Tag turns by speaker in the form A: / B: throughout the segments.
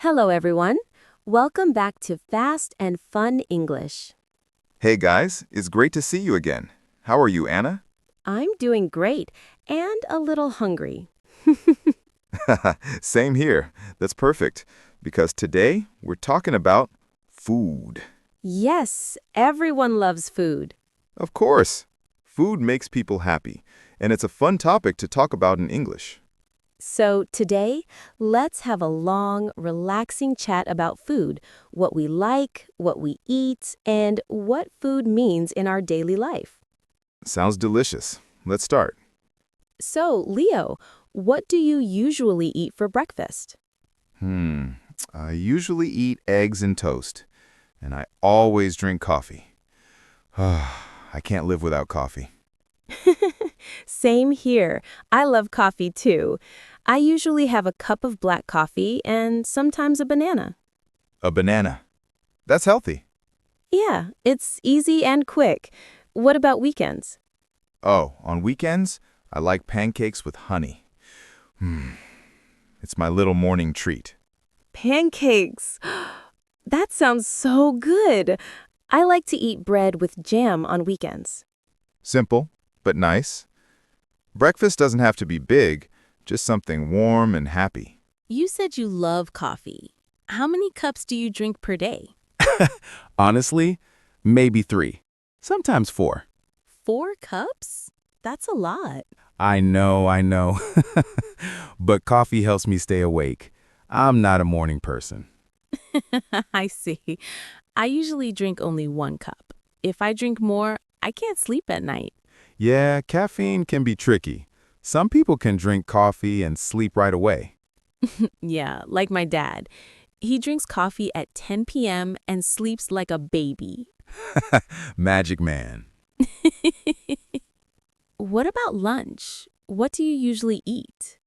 A: Hello, everyone. Welcome back to Fast and Fun English.
B: Hey guys, it's great to see you again. How are you, Anna?
A: I'm doing great and a little hungry.
B: Same here. That's perfect. Because today we're talking about food.
A: Yes, everyone loves food.
B: Of course. Food makes people happy, and it's a fun topic to talk about in English.
A: So today, let's have a long, relaxing chat about food, what we like, what we eat, and what food means in our daily life.
B: Sounds delicious. Let's start.
A: So, Leo, what do you usually eat for breakfast?
B: I usually eat eggs and toast, and I always drink coffee. I can't live without coffee.
A: Same here. I love coffee too. I usually have a cup of black coffee and sometimes a banana.
B: A banana. That's healthy.
A: Yeah, it's easy and quick. What about weekends?
B: Oh, on weekends, I like pancakes with honey. It's my little morning treat.
A: Pancakes. That sounds so good. I like to eat bread with jam on weekends.
B: Simple, but nice. Breakfast doesn't have to be big, just something warm and happy.
C: You said you love coffee. How many cups do you drink per day?
D: Honestly, maybe 3. Sometimes 4.
C: 4 cups? That's a lot.
D: I know. But coffee helps me stay awake. I'm not a morning person.
C: I see. I usually drink only 1 cup. If I drink more, I can't sleep at night.
D: Yeah, caffeine can be tricky. Some people can drink coffee and sleep right away.
C: Yeah, like my dad. He drinks coffee at 10 p.m. and sleeps like a baby.
D: Magic man.
C: What about lunch? What do you usually eat?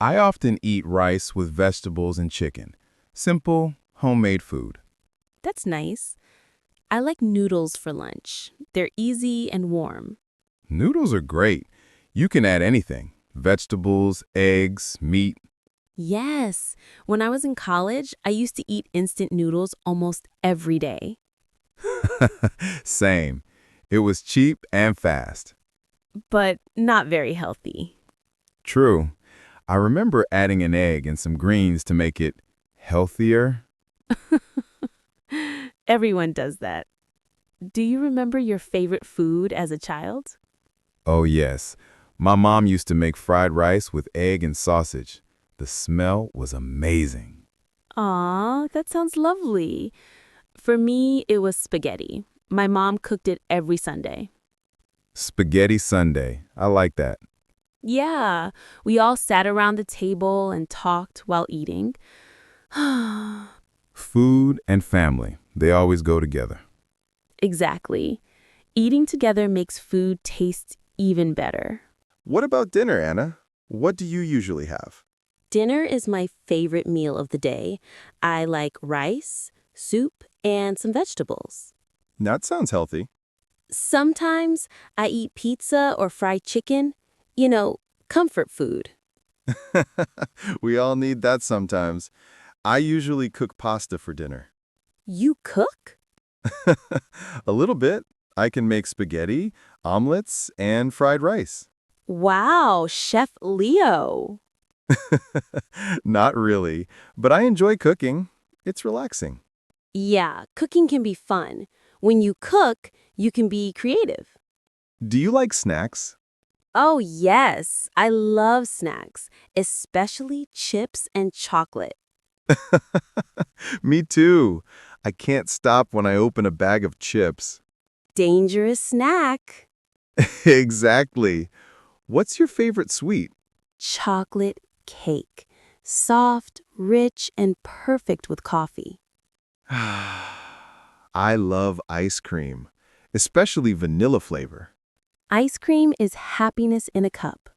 D: I often eat rice with vegetables and chicken. Simple, homemade food.
C: That's nice. I like noodles for lunch. They're easy and warm.
D: Noodles are great. You can add anything. Vegetables, eggs, meat.
C: Yes. When I was in college, I used to eat instant noodles almost every day.
D: Same. It was cheap and fast.
C: But not very healthy.
D: True. I remember adding an egg and some greens to make it healthier.
C: Everyone does that. Do you remember your favorite food as a child?
D: Oh, yes. My mom used to make fried rice with egg and sausage. The smell was amazing.
C: Aw, that sounds lovely. For me, it was spaghetti. My mom cooked it every Sunday.
D: Spaghetti Sunday. I like that.
C: Yeah, we all sat around the table and talked while eating.
D: Food and family. They always go together.
C: Exactly. Eating together makes food taste even better.
B: What about dinner, Anna? What do you usually have?
A: Dinner is my favorite meal of the day. I like rice, soup, and some vegetables.
B: That sounds healthy.
A: Sometimes I eat pizza or fried chicken. You know, comfort food.
B: We all need that sometimes. I usually cook pasta for dinner.
A: You cook?
B: A little bit. I can make spaghetti, omelets, and fried rice.
A: Wow, Chef Leo.
B: Not really, but I enjoy cooking. It's relaxing.
A: Yeah, cooking can be fun. When you cook, you can be creative.
B: Do you like snacks?
A: Oh, yes. I love snacks, especially chips and chocolate.
B: Me too. I can't stop when I open a bag of chips.
A: Dangerous snack.
B: Exactly. What's your favorite sweet?
A: Chocolate cake. Soft, rich, and perfect with coffee.
B: I love ice cream, especially vanilla flavor.
A: Ice cream is happiness in a cup.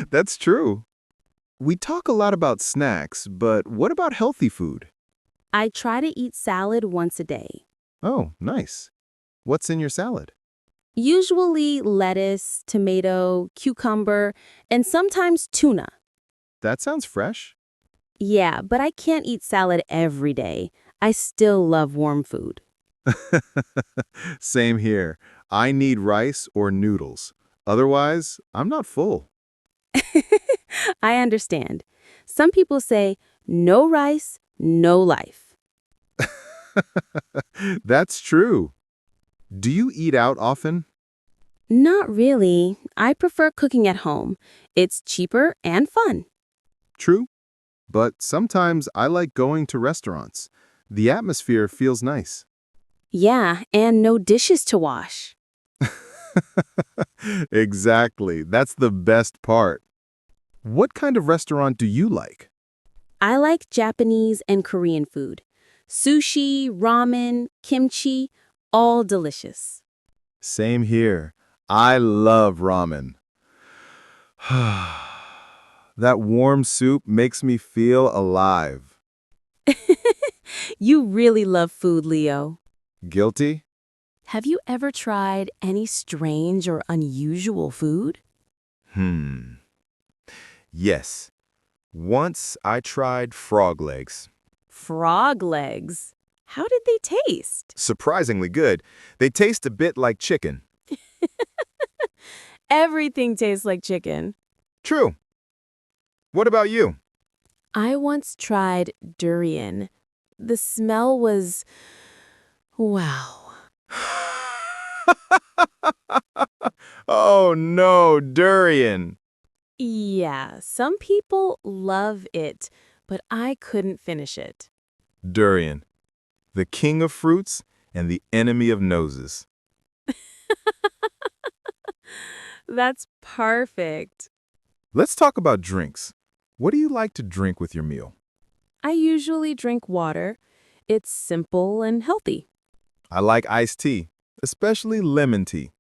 B: That's true. We talk a lot about snacks, but what about healthy food?
A: I try to eat salad once a day.
B: Oh, nice. What's in your salad?
A: Usually lettuce, tomato, cucumber, and sometimes tuna.
B: That sounds fresh.
C: Yeah, but I can't eat salad every day. I still love warm food.
B: Same here. I need rice or noodles. Otherwise, I'm not full.
C: I understand. Some people say, no rice, no life.
B: That's true. Do you eat out often?
C: Not really. I prefer cooking at home. It's cheaper and fun.
B: True. But sometimes I like going to restaurants. The atmosphere feels nice.
C: Yeah, and no dishes to wash.
B: Exactly. That's the best part. What kind of restaurant do you like?
C: I like Japanese and Korean food. Sushi, ramen, kimchi, all delicious.
B: Same here. I love ramen. That warm soup makes me feel alive.
C: You really love food, Leo.
B: Guilty?
C: Have you ever tried any strange or unusual food?
B: Yes. Once I tried frog legs.
C: Frog legs. How did they taste?
B: Surprisingly good. They taste a bit like chicken.
C: Everything tastes like chicken.
B: True. What about you?
C: I once tried durian. The smell was... wow.
B: Oh no, durian.
C: Yeah, some people love it, but I couldn't finish it.
B: Durian. The king of fruits and the enemy of noses.
C: That's perfect.
B: Let's talk about drinks. What do you like to drink with your meal?
C: I usually drink water. It's simple and healthy.
B: I like iced tea, especially lemon tea.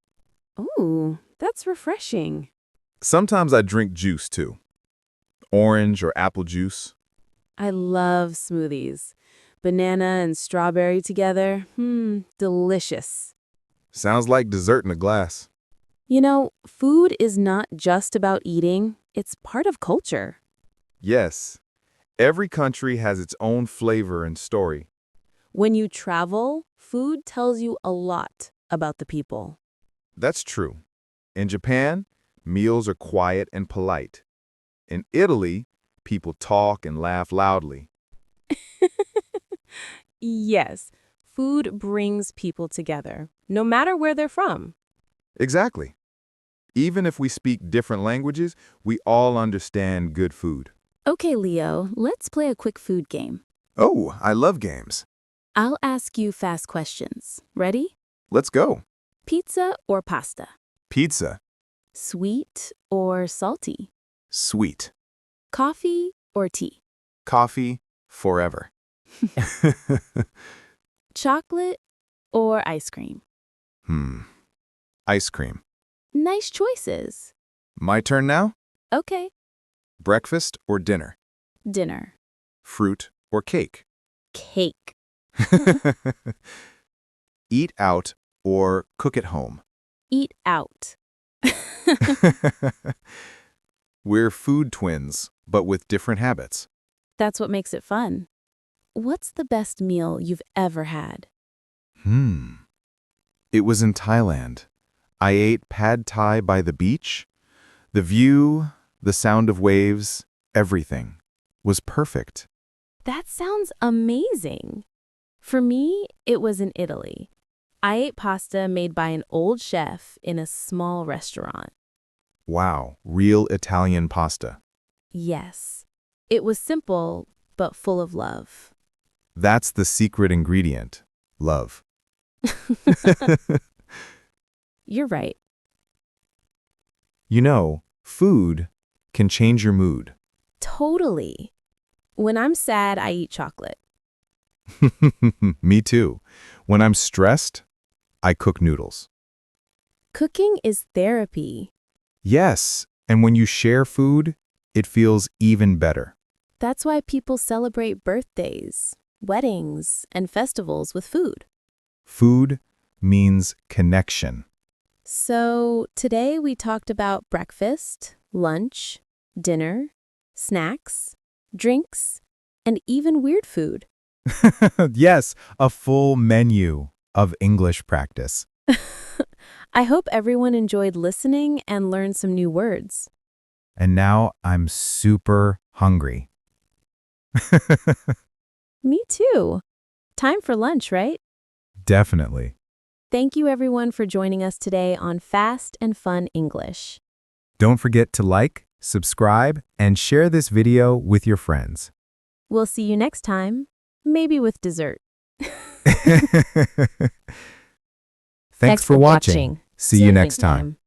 C: Ooh, that's refreshing.
B: Sometimes I drink juice too. Orange or apple juice.
C: I love smoothies. Banana and strawberry together. Delicious.
B: Sounds like dessert in a glass.
C: You know, food is not just about eating, it's part of culture.
B: Yes. Every country has its own flavor and story.
C: When you travel, food tells you a lot about the people.
B: That's true. In Japan, meals are quiet and polite. In Italy, people talk and laugh loudly.
C: Yes, food brings people together, no matter where they're from.
B: Exactly. Even if we speak different languages, we all understand good food.
C: Okay, Leo, let's play a quick food game.
B: Oh, I love games.
C: I'll ask you fast questions. Ready?
B: Let's go.
C: Pizza or pasta?
B: Pizza.
C: Sweet or salty?
B: Sweet.
C: Coffee or tea?
B: Coffee forever.
C: Chocolate or ice cream?
B: Ice cream.
C: Nice choices.
B: My turn now?
C: Okay.
B: Breakfast or dinner?
C: Dinner.
B: Fruit or cake?
C: Cake.
B: Eat out or cook at home?
C: Eat out.
B: We're food twins, but with different habits.
C: That's what makes it fun. What's the best meal you've ever had?
B: It was in Thailand. I ate pad thai by the beach. The view, the sound of waves, everything was perfect.
C: That sounds amazing. For me, it was in Italy. I ate pasta made by an old chef in a small restaurant.
B: Wow, real Italian pasta.
C: Yes. It was simple, but full of love.
B: That's the secret ingredient, love.
C: You're right.
B: You know, food can change your mood.
C: Totally. When I'm sad, I eat chocolate.
B: Me too. When I'm stressed, I cook noodles.
C: Cooking is therapy.
B: Yes, and when you share food, it feels even better.
C: That's why people celebrate birthdays, weddings, and festivals with food.
B: Food means connection.
C: So today we talked about breakfast, lunch, dinner, snacks, drinks, and even weird food.
B: Yes, a full menu of English practice.
C: I hope everyone enjoyed listening and learned some new words.
B: And now I'm super hungry.
C: Me too. Time for lunch, right?
B: Definitely.
C: Thank you everyone for joining us today on Fast and Fun English.
B: Don't forget to like, subscribe, and share this video with your friends.
C: We'll see you next time, maybe with dessert.
B: Thanks for watching. See you next time.